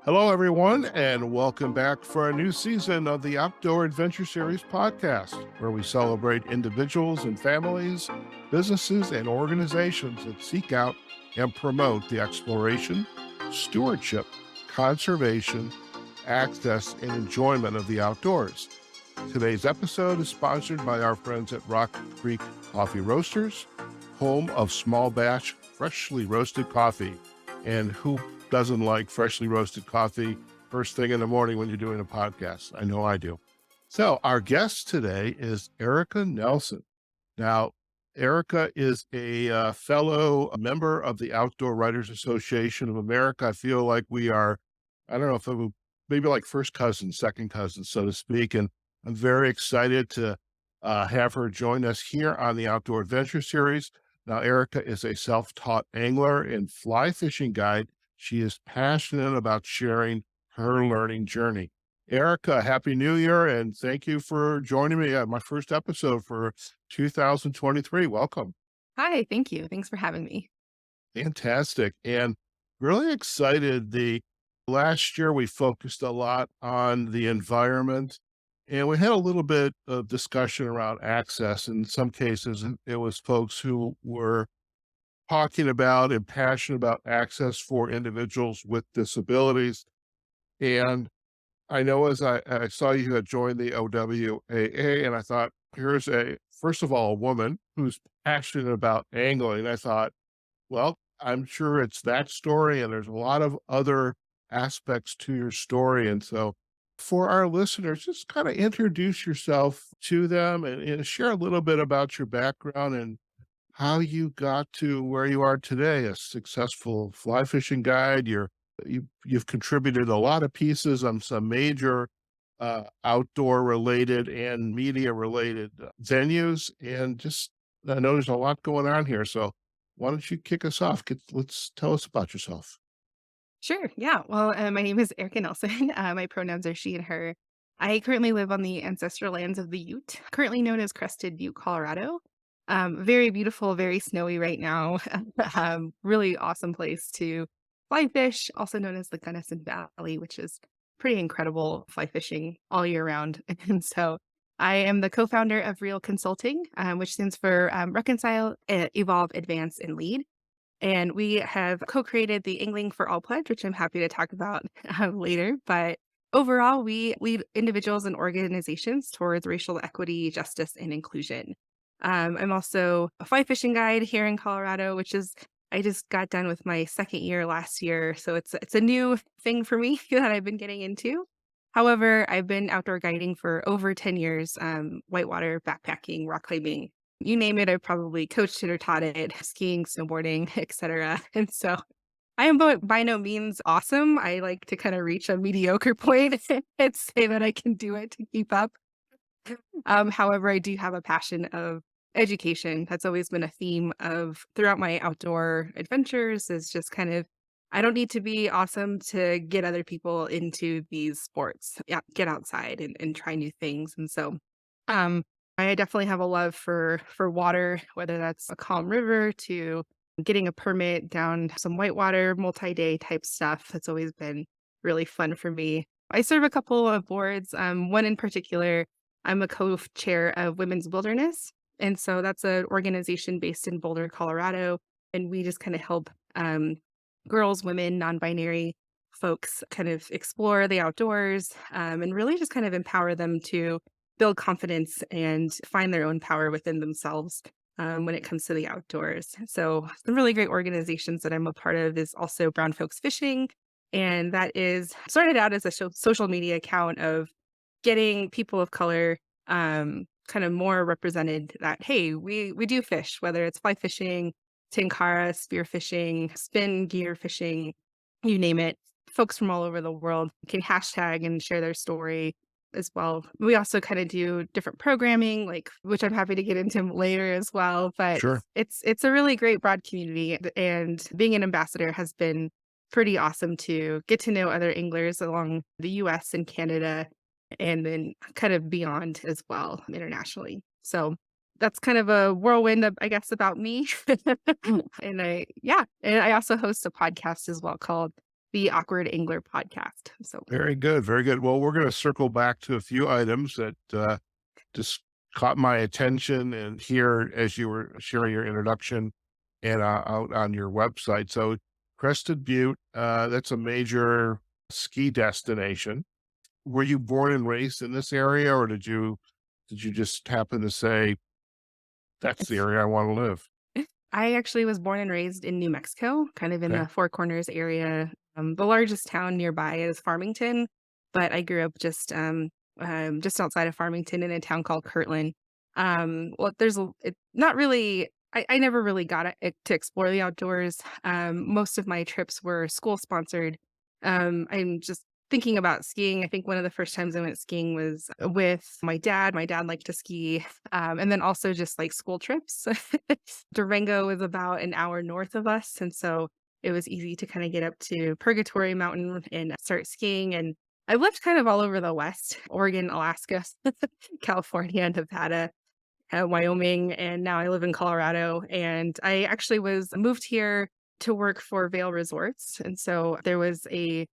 Hello, everyone, and welcome back for a new season of the Outdoor Adventure Series podcast, where we celebrate individuals and families, businesses, and organizations that seek out and promote the exploration, stewardship, conservation, access, and enjoyment of the outdoors. Today's episode is sponsored by our friends at Rock Creek Coffee Roasters, home of small batch, freshly roasted coffee. And who doesn't like freshly roasted coffee first thing in the morning when you're doing a podcast? I know I do. So our guest today is Erica Nelson. Now, Erica is a fellow member of the Outdoor Writers Association of America. I feel like we are, I don't know if it would, maybe like first cousins, second cousins, so to speak. And I'm very excited to have her join us here on the Outdoor Adventure Series. Now, Erica is a self-taught angler and fly fishing guide. She is passionate about sharing her learning journey. Erica, Happy New Year, and thank you for joining me at my first episode for 2023. Welcome. Hi, thank you. Thanks for having me. Fantastic. And really excited. The last year we focused a lot on the environment, and we had a little bit of discussion around access. In some cases, it was folks who were talking about and passionate about access for individuals with disabilities. And I know as I saw you had joined the OWAA, and I thought, here's first of all, a woman who's passionate about angling. I thought, well, I'm sure it's that story, and there's a lot of other aspects to your story. And so for our listeners, just kind of introduce yourself to them and share a little bit about your background and how you got to where you are today, a successful fly fishing guide. You've contributed a lot of pieces on some major outdoor related and media related venues, and just I know there's a lot going on here. So why don't you kick us off? Let's tell us about yourself. Sure. Yeah. Well, my name is Erica Nelson. My pronouns are she and her. I currently live on the ancestral lands of the Ute, currently known as Crested Butte, Colorado. Very beautiful, very snowy right now. Really awesome place to fly fish, also known as the Gunnison Valley, which is pretty incredible fly fishing all year round. And so I am the co-founder of Real Consulting, which stands for Reconcile, Evolve, Advance, and Lead. And we have co-created the Angling for All pledge, which I'm happy to talk about later. But overall, we lead individuals and organizations towards racial equity, justice, and inclusion. I'm also a fly fishing guide here in Colorado, which is I just got done with my second year last year, so it's a new thing for me that I've been getting into. However, I've been outdoor guiding for over 10 years, whitewater, backpacking, rock climbing, you name it, I've probably coached it or taught it, skiing, snowboarding, etc. And so I am by no means awesome. I like to kind of reach a mediocre point and say that I can do it to keep up. However, I do have a passion of education. That's always been a theme of throughout my outdoor adventures is just kind of I don't need to be awesome to get other people into these sports. Yeah, get outside and try new things. And so um I definitely have a love for water, whether that's a calm river to getting a permit down some whitewater, multi-day type stuff. That's always been really fun for me. I serve a couple of boards. One in particular, I'm a co-chair of Women's Wilderness. And so that's an organization based in Boulder, Colorado. And we just kind of help girls, women, non-binary folks kind of explore the outdoors and really just kind of empower them to build confidence and find their own power within themselves when it comes to the outdoors. So some really great organizations that I'm a part of is also Brown Folks Fishing. And that is started out as a social media account of getting people of color kind of more represented that, hey, we do fish, whether it's fly fishing, tenkara, spear fishing, spin gear fishing, you name it. Folks from all over the world can hashtag and share their story as well. We also kind of do different programming, like which I'm happy to get into later as well. But Sure. it's a really great broad community, and being an ambassador has been pretty awesome to get to know other anglers along the U.S. and Canada, and then kind of beyond as well internationally. So that's kind of a whirlwind of, I guess, about me. And I also host a podcast as well called the Awkward Angler podcast. So Very good, very good. Well, we're going to circle back to a few items that just caught my attention and here as you were sharing your introduction and out on your website. So, Crested Butte, that's a major ski destination. Were you born and raised in this area, or did you just happen to say that's the area I want to live? I actually was born and raised in New Mexico, kind of in Okay, the Four Corners area. The largest town nearby is Farmington, but I grew up just outside of Farmington in a town called Kirtland. Well, it's not really. I never really got it to explore the outdoors. Most of my trips were school sponsored. I'm just thinking about skiing. I think one of the first times I went skiing was with my dad. My dad liked to ski, and then also just like school trips. Durango is about an hour north of us, and so it was easy to kinda get up to Purgatory Mountain and start skiing, and I've lived kind of all over the West, Oregon, Alaska, California, Nevada, Wyoming, and now I live in Colorado, and I actually was moved here to work for Vail Resorts, and so the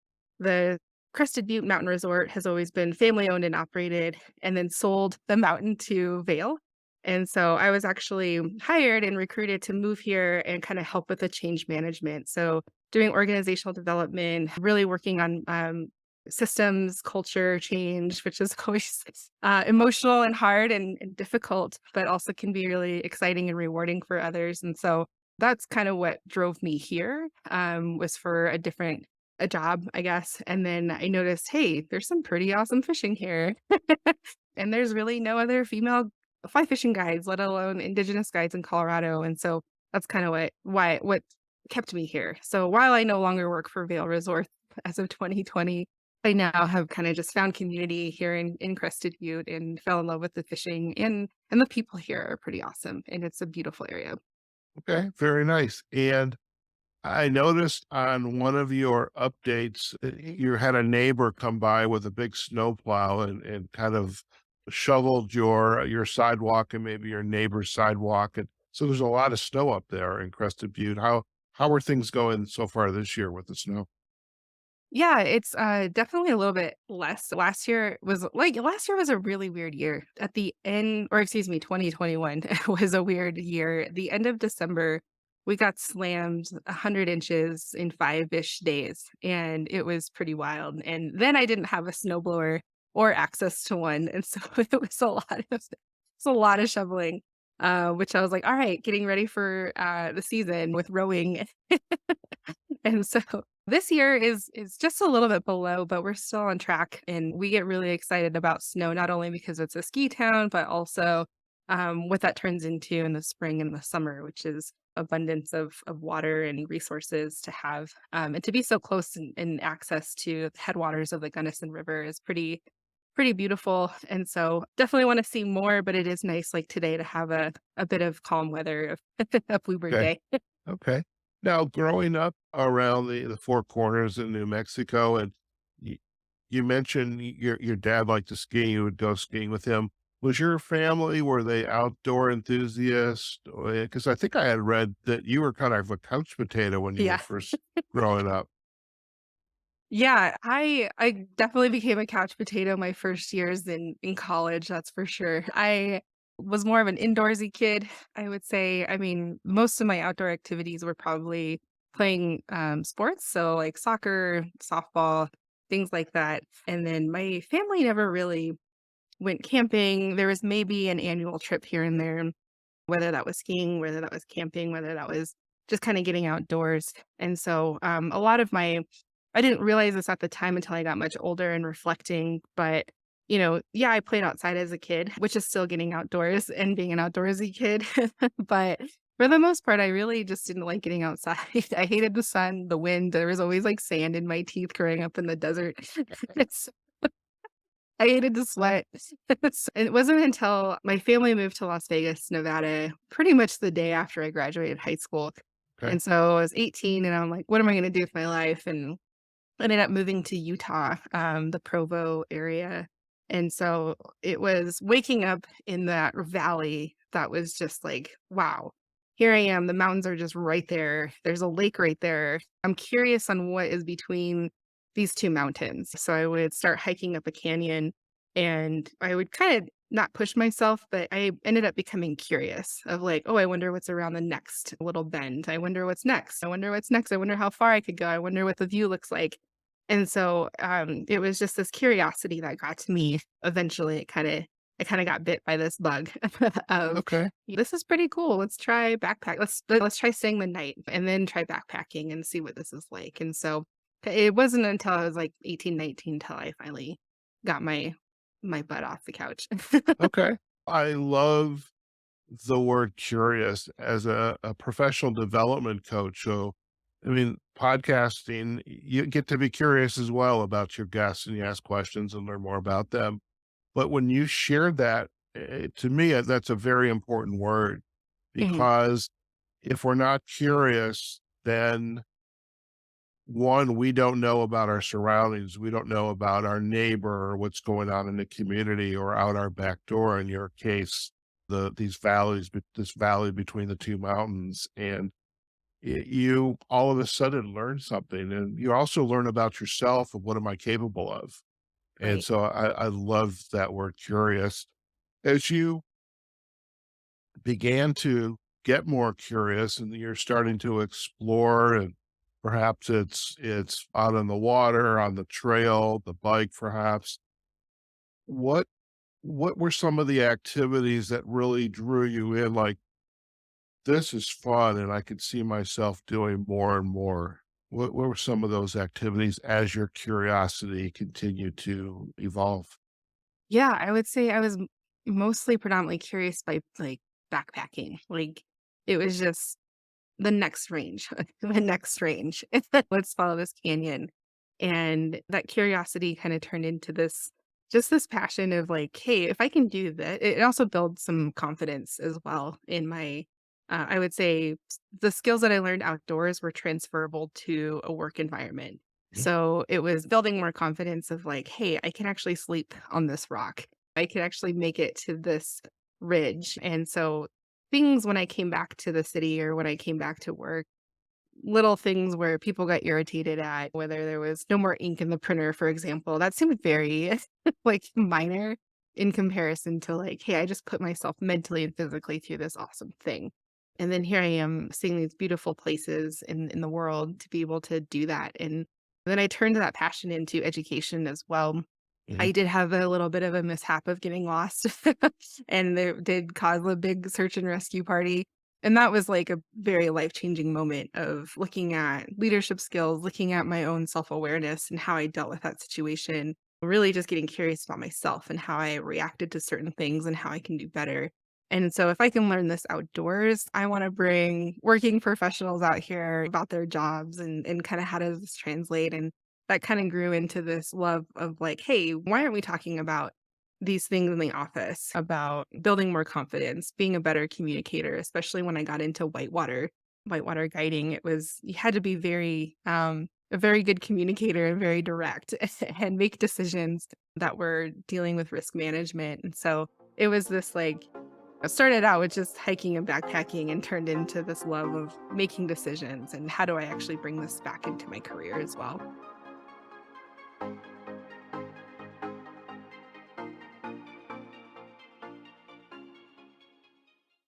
Crested Butte Mountain Resort has always been family-owned and operated, and then sold the mountain to Vail, and so I was actually hired and recruited to move here and kinda help with the change management, so doing organizational development, really working on, systems, culture change, which is always, emotional and hard and difficult, but also can be really exciting and rewarding for others, and so that's kinda what drove me here, was for a job, I guess, and then I noticed, "Hey, there's some pretty awesome fishing here." And there's really no other female fly fishing guides, let alone indigenous guides in Colorado, and so that's kinda what kept me here. So while I no longer work for Vail Resorts as of 2020, I now have kinda just found community here in Crested Butte and fell in love with the fishing, and the people here are pretty awesome, and it's a beautiful area. okay, very nice. And I noticed on one of your updates, you had a neighbor come by with a big snowplow and kind of shoveled your sidewalk and maybe your neighbor's sidewalk, and so there's a lot of snow up there in Crested Butte. How are things going so far this year with the snow? Yeah, it's, definitely a little bit less. Last year was a really weird year. At the end or excuse me, 2021 was a weird year. The end of December, we got slammed 100 inches in 5-ish days, and it was pretty wild, and then I didn't have a snowblower or access to one, and so it's a lot of shoveling, which I was like, "Alright, getting ready for, the season with rowing." And so this year is just a little bit below, but we're still on track, and we get really excited about snow, not only because it's a ski town, but also, what that turns into in the spring and the summer, which is abundance of water and resources to have, and to be so close in access to the headwaters of the Gunnison River is pretty beautiful, and so definitely wanna see more, but it is nice, like today, to have a bit of calm weather, a bluebird Okay, day. okay. Now, growing up around the Four Corners in New Mexico, and you you mentioned your dad liked to ski, you would go skiing with him. Was your family, were they outdoor enthusiasts? Because I think I had read that you were kind of a couch potato when you were Yeah. first growing up. Yeah, I definitely became a couch potato my first years in college, that's for sure. I was more of an indoorsy kid, I would say. I mean, most of my outdoor activities were probably playing, sports, so, like, soccer, softball, things like that, and then my family never really went camping. There was maybe an annual trip here and there, whether that was skiing, whether that was camping, whether that was just kinda getting outdoors, and so, a lot of my I didn't realize this at the time until I got much older and reflecting, but, yeah, I played outside as a kid, which is still getting outdoors and being an outdoorsy kid, but for the most part, I really just didn't like getting outside. I hated the sun, the wind, there was always, like, sand in my teeth growing up in the desert. It's I hated to sweat. It wasn't until my family moved to Las Vegas, Nevada, pretty much the day after I graduated high school, Okay, and so I was 18 and I'm like, "What am I gonna do with my life?" And ended up moving to Utah, the Provo area, and so it was waking up in that valley that was just like, "Wow." here I am, the mountains are just right there. There's a lake right there. I'm curious on what is between these two mountains. So I would start hiking up a canyon and I would kind of not push myself, but I ended up becoming curious of like, oh, I wonder what's around the next little bend. I wonder what's next. I wonder what's next. I wonder how far I could go. I wonder what the view looks like. And so it was just this curiosity that got to me. Eventually, I kind of got bit by this bug of Okay. this is pretty cool. Let's try backpack. Let's try staying the night and then try backpacking and see what this is like. And so it wasn't until I was like 18, 19 till I finally got my butt off the couch. Okay. I love the word curious as a professional development coach. So, I mean, podcasting, you get to be curious as well about your guests and you ask questions and learn more about them. But when you shared that, to me, that's a very important word Mhm. because if we're not curious, then one, we don't know about our surroundings. We don't know about our neighbor or what's going on in the community or out our back door. In your case, these valleys, this valley between the two mountains, and you all of a sudden learn something, and you also learn about yourself and what am I capable of. And Right. so I love that word curious. As you began to get more curious and you're starting to explore and perhaps it's out on the water, on the trail, the bike perhaps. What what were some of the activities that really drew you in like this is fun and I could see myself doing more and more? What were some of those activities as your curiosity continued to evolve? Yeah, I would say I was mostly predominantly curious by like backpacking. Like it was just the next range, the next range. Let's follow this canyon. And that curiosity kind of turned into this just this passion of like, hey, if I can do that, it also builds some confidence as well in my I would say the skills that I learned outdoors were transferable to a work environment. Mhm. So it was building more confidence of like, hey, I can actually sleep on this rock. I can actually make it to this ridge. And so things when I came back to the city or when I came back to work, little things where people got irritated at, whether there was no more ink in the printer, for example, that seemed very like minor in comparison to like, hey, I just put myself mentally and physically through this awesome thing. And then here I am seeing these beautiful places in the world to be able to do that. And then I turned that passion into education as well. Mhm. I did have a little bit of a mishap of getting lost, and it did cause a big search and rescue party, and that was, like, a very life-changing moment of looking at leadership skills, looking at my own self-awareness and how I dealt with that situation, really just getting curious about myself and how I reacted to certain things and how I can do better, and so if I can learn this outdoors, I wanna bring working professionals out here about their jobs and kinda how does this translate, and that kinda grew into this love of like, "Hey, why aren't we talking about these things in the office, about building more confidence, being a better communicator?" Especially when I got into whitewater guiding, it was you had to be a very good communicator and very direct and make decisions that were dealing with risk management, and so it was this, like it started out with just hiking and backpacking and turned into this love of making decisions and how do I actually bring this back into my career as well.